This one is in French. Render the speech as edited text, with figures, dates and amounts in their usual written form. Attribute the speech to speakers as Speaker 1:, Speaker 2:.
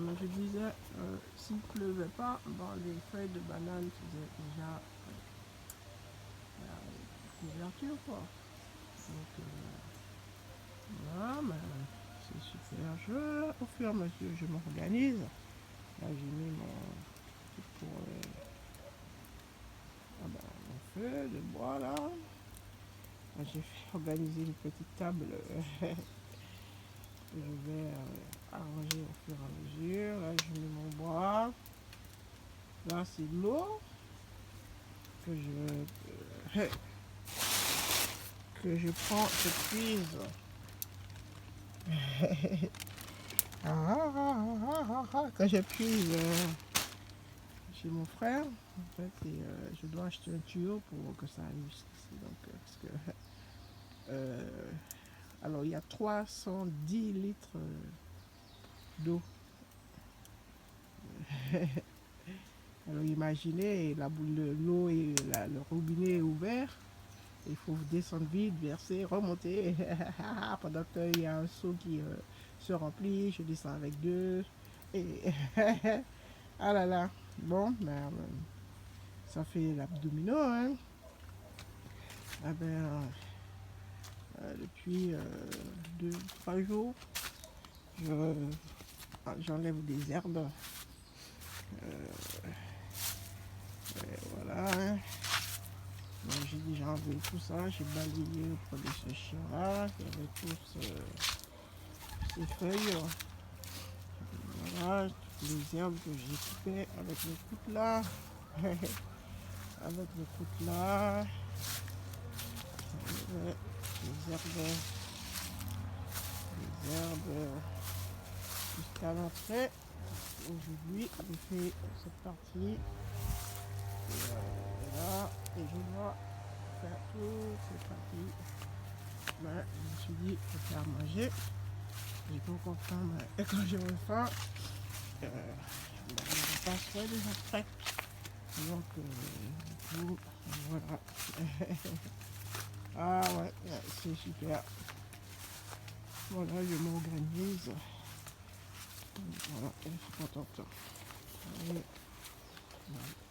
Speaker 1: Mais je disais, s'il ne pleuvait pas, bon, les feuilles de banane faisaient déjà la couverture, quoi. Donc, voilà, mais c'est super. Au fur et à mesure, je m'organise. Là, j'ai mis mon truc pour mon feu de bois, là. Là, j'ai organisé une petite table que je vais arranger au fur et à mesure. Là, je mets mon bois. Là, c'est l'eau que je prends, je puise. Que je puise chez mon frère. En fait, je dois acheter un tuyau pour que ça arrive jusqu'ici. Donc, parce que, alors, il y a 310 litres d'eau. Alors, imaginez, la boule de l'eau et le robinet est ouvert. Il faut descendre vite, verser, remonter. Pendant qu'il y a un seau qui se remplit, je descends avec deux. Et ah là là. Bon, ben, ça fait l'abdomino, hein. Ah ben, depuis 2-3 jours, j'enlève des herbes. Voilà. Hein. J'ai déjà enlevé tout ça, j'ai balayé auprès de ce chien-là, il y avait tous ces feuilles. Voilà, toutes les herbes que j'ai coupées avec le coutelas. Avec le coutelas. Les herbes jusqu'à l'entrée. Aujourd'hui, j'ai fait cette partie. Et là, et je dois faire toutes ces parties. Ben, je me suis dit, je vais faire manger. J'ai pas content, mais quand j'aurai faim, je passerai déjà prêt. Donc, du coup, voilà. Ah ouais, c'est super. Voilà, je m'organise. Voilà, elle est contente. Allez, voilà.